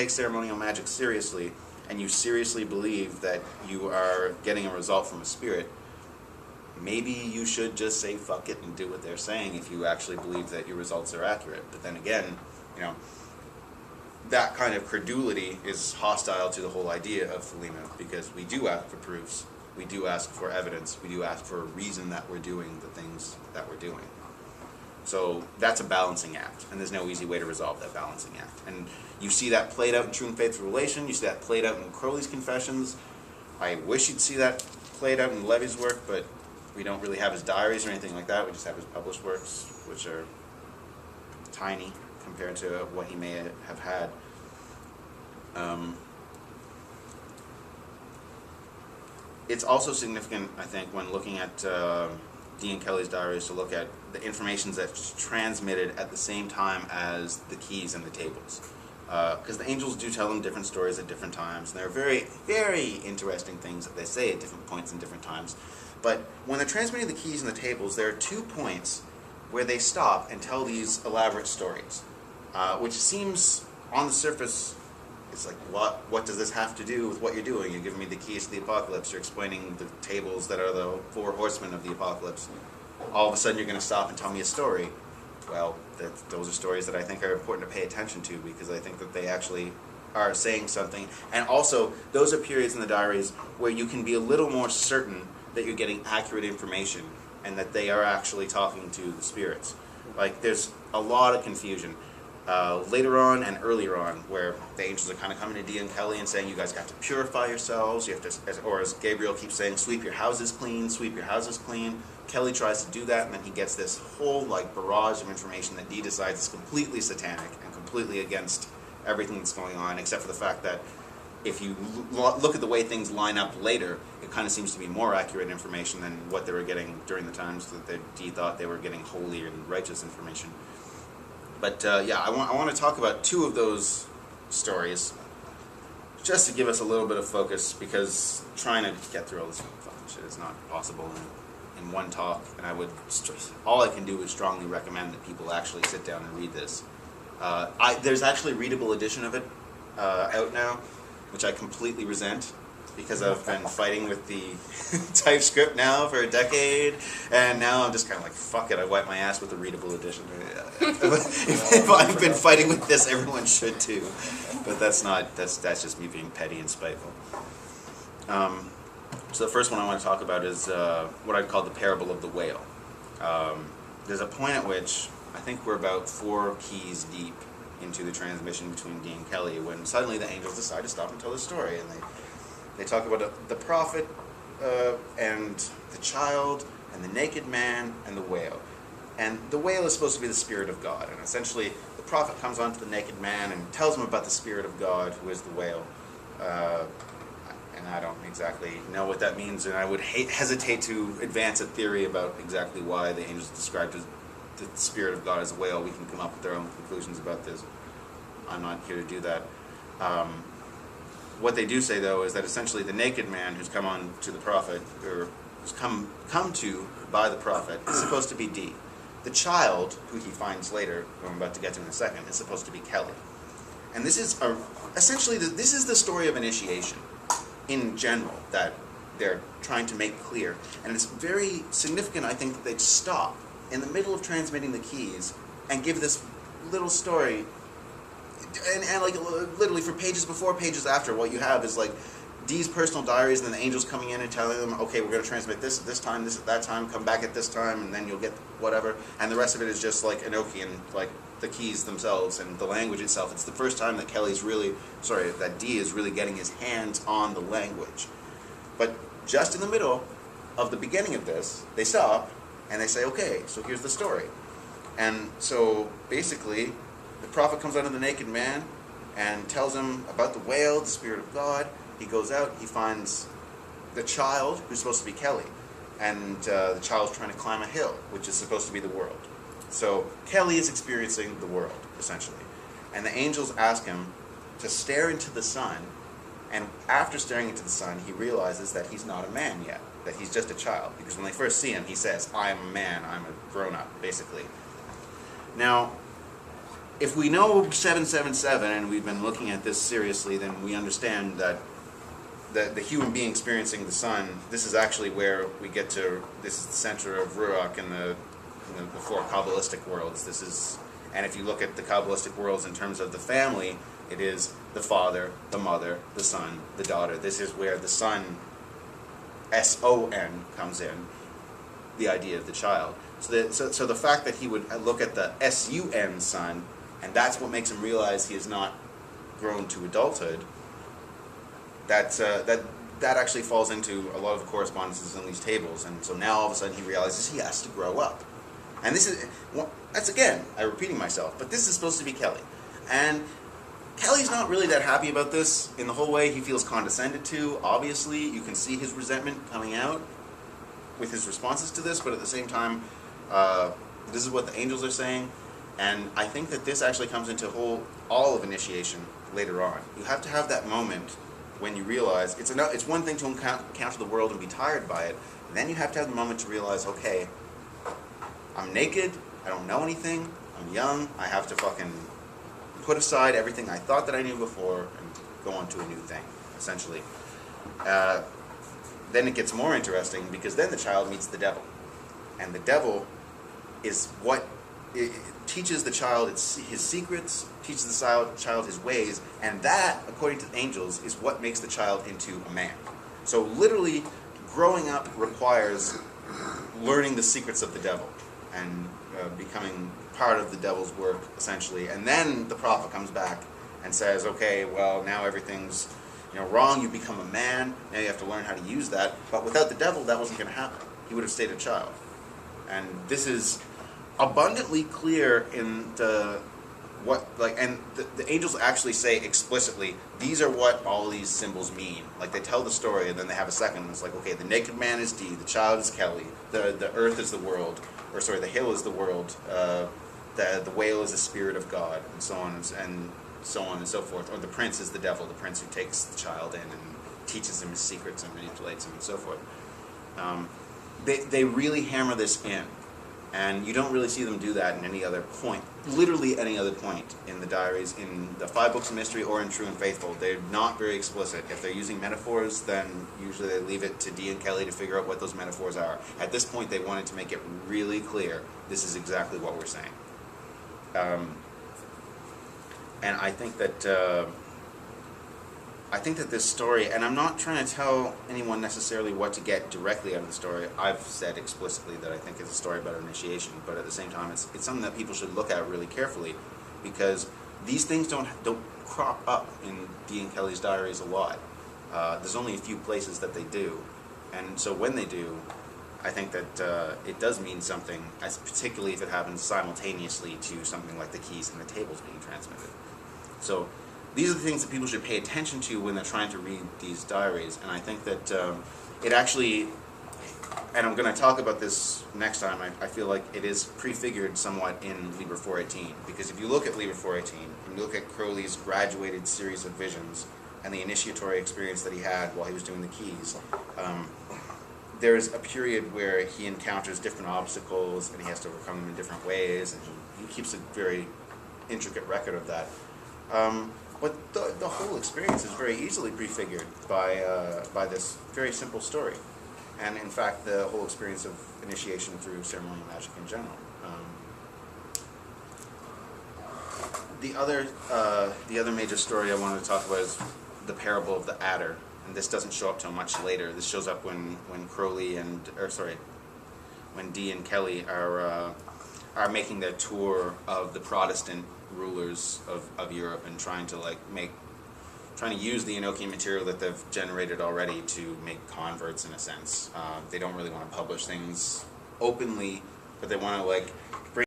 take ceremonial magic seriously, and you seriously believe that you are getting a result from a spirit, maybe you should just say fuck it and do what they're saying if you actually believe that your results are accurate. But then again, that kind of credulity is hostile to the whole idea of Thelema, because we do ask for proofs, we do ask for evidence, we do ask for a reason that we're doing the things that we're doing. So that's a balancing act, and there's no easy way to resolve that balancing act. And you see that played out in True and Faithful Relation, you see that played out in Crowley's Confessions. I wish you'd see that played out in Levy's work, but we don't really have his diaries or anything like that. We just have his published works, which are tiny compared to what he may have had. It's also significant, I think, when looking at Dean Kelly's diaries, to look at the information that's transmitted at the same time as the keys and the tables. Because the angels do tell them different stories at different times, and there are very, very interesting things that they say at different points and different times. But when they're transmitting the keys and the tables, there are 2 points where they stop and tell these elaborate stories, which seems, on the surface, it's like, what does this have to do with what you're doing? You're giving me the keys to the apocalypse, you're explaining the tables that are the 4 horsemen of the apocalypse. All of a sudden you're going to stop and tell me a story. Well, those are stories that I think are important to pay attention to, because I think that they actually are saying something. And also, those are periods in the diaries where you can be a little more certain that you're getting accurate information and that they are actually talking to the spirits. Like, there's a lot of confusion later on and earlier on, where the angels are kind of coming to Dean Kelly and saying, you guys got to purify yourselves, you have to, or as Gabriel keeps saying, sweep your houses clean, sweep your houses clean. Kelly tries to do that, and then he gets this whole barrage of information that Dee decides is completely satanic and completely against everything that's going on, except for the fact that if you look at the way things line up later, it kind of seems to be more accurate information than what they were getting during the times that Dee thought they were getting holy and righteous information. But yeah, I want to talk about 2 of those stories, just to give us a little bit of focus, because trying to get through all this fucking shit is not possible in one talk, and all I can do is strongly recommend that people actually sit down and read this. There's actually a readable edition of it out now, which I completely resent, because I've been fighting with the TypeScript now for a decade, and now I'm just kind of like, fuck it, I wipe my ass with the readable edition. If I've been fighting with this, everyone should too. But that's just me being petty and spiteful. So the first one I want to talk about is what I'd call the parable of the whale. There's a point at which I think we're about 4 keys deep into the transmission between Dee and Kelly, when suddenly the angels decide to stop and tell the story, and they talk about the prophet and the child and the naked man and the whale. And the whale is supposed to be the Spirit of God, and essentially the prophet comes on to the naked man and tells him about the Spirit of God, who is the whale. And I don't exactly know what that means, and I would hesitate to advance a theory about exactly why the angels described the Spirit of God as a whale. We can come up with our own conclusions about this. I'm not here to do that. What they do say, though, is that essentially the naked man who's come on to the prophet, or who's come to by the prophet, is supposed to be Dee. The child, who he finds later, who I'm about to get to in a second, is supposed to be Kelly. And this is essentially this is the story of initiation in general that they're trying to make clear. And it's very significant, I think, that they'd stop in the middle of transmitting the keys and give this little story. And like literally for pages before, pages after, what you have is like Dee's personal diaries, and then the angels coming in and telling them, okay, we're going to transmit this at this time, this at that time, come back at this time, and then you'll get whatever. And the rest of it is just like Enochian, like the keys themselves and the language itself. It's the first time that that Dee is really getting his hands on the language. But just in the middle of the beginning of this, they stop and they say, okay, so here's the story. And so basically, the prophet comes unto the naked man and tells him about the whale, the Spirit of God. He goes out, he finds the child, who's supposed to be Kelly. And the child's trying to climb a hill, which is supposed to be the world. So Kelly is experiencing the world, essentially. And the angels ask him to stare into the sun. And after staring into the sun, he realizes that he's not a man yet, that he's just a child. Because when they first see him, he says, I am a man, I'm a grown-up, basically. Now, if we know 777 and we've been looking at this seriously, then we understand that the human being experiencing the sun, this is actually where we get to, this is the center of Ruach in the four Kabbalistic worlds. This is, and if you look at the Kabbalistic worlds in terms of the family, it is the father, the mother, the son, the daughter. This is where the son, S-O-N, comes in, the idea of the child. So the fact that he would look at the S-U-N son, and that's what makes him realize he is not grown to adulthood, that actually falls into a lot of the correspondences in these tables. And so now all of a sudden he realizes he has to grow up. And this is, well, that's again, I'm repeating myself, but this is supposed to be Kelly. And Kelly's not really that happy about this in the whole way. He feels condescended to. Obviously, you can see his resentment coming out with his responses to this, but at the same time, this is what the angels are saying. And I think that this actually comes into all of initiation later on. You have to have that moment when you realize, it's one thing to encounter the world and be tired by it, and then you have to have the moment to realize, okay, I'm naked, I don't know anything, I'm young, I have to fucking put aside everything I thought that I knew before and go on to a new thing, essentially. Then it gets more interesting, because then the child meets the devil. And the devil is what it teaches the child his secrets, teaches the child his ways, and that, according to the angels, is what makes the child into a man. So literally, growing up requires learning the secrets of the devil and becoming part of the devil's work, essentially. And then the prophet comes back and says, okay, well, now everything's wrong, you become a man, now you have to learn how to use that. But without the devil, that wasn't going to happen. He would have stayed a child. And this is abundantly clear in the angels actually say explicitly, these are what all these symbols mean. Like, they tell the story, and then they have a second, and it's like, okay, the naked man is D, the child is Kelly, the earth is the world, or sorry, the hill is the world, the whale is the spirit of God, and so on and so forth. Or the prince is the devil, the prince who takes the child in and teaches him his secrets and manipulates him and so forth. They really hammer this in. And you don't really see them do that in any other point, literally any other point in the diaries, in the 5 books of mystery or in True and Faithful. They're not very explicit. If they're using metaphors, then usually they leave it to Dee and Kelly to figure out what those metaphors are. At this point, they wanted to make it really clear, this is exactly what we're saying. And I think that this story, and I'm not trying to tell anyone necessarily what to get directly out of the story. I've said explicitly that I think it's a story about initiation, but at the same time, it's something that people should look at really carefully, because these things don't crop up in Dee and Kelly's diaries a lot. There's only a few places that they do, and so when they do, I think that it does mean something, particularly if it happens simultaneously to something like the keys and the tables being transmitted. So these are the things that people should pay attention to when they're trying to read these diaries, and I think that it actually, and I'm going to talk about this next time, I feel like it is prefigured somewhat in Liber 418, because if you look at Liber 418, and you look at Crowley's graduated series of visions, and the initiatory experience that he had while he was doing the keys, there's a period where he encounters different obstacles, and he has to overcome them in different ways, and he keeps a very intricate record of that. But the whole experience is very easily prefigured by this very simple story, and in fact, the whole experience of initiation through ceremonial magic in general. The other major story I wanted to talk about is the parable of the adder, and this doesn't show up till much later. This shows up when Crowley when Dee and Kelly are making their tour of the Protestant rulers of Europe and trying to use the Enochian material that they've generated already to make converts, in a sense. They don't really want to publish things openly, but they want to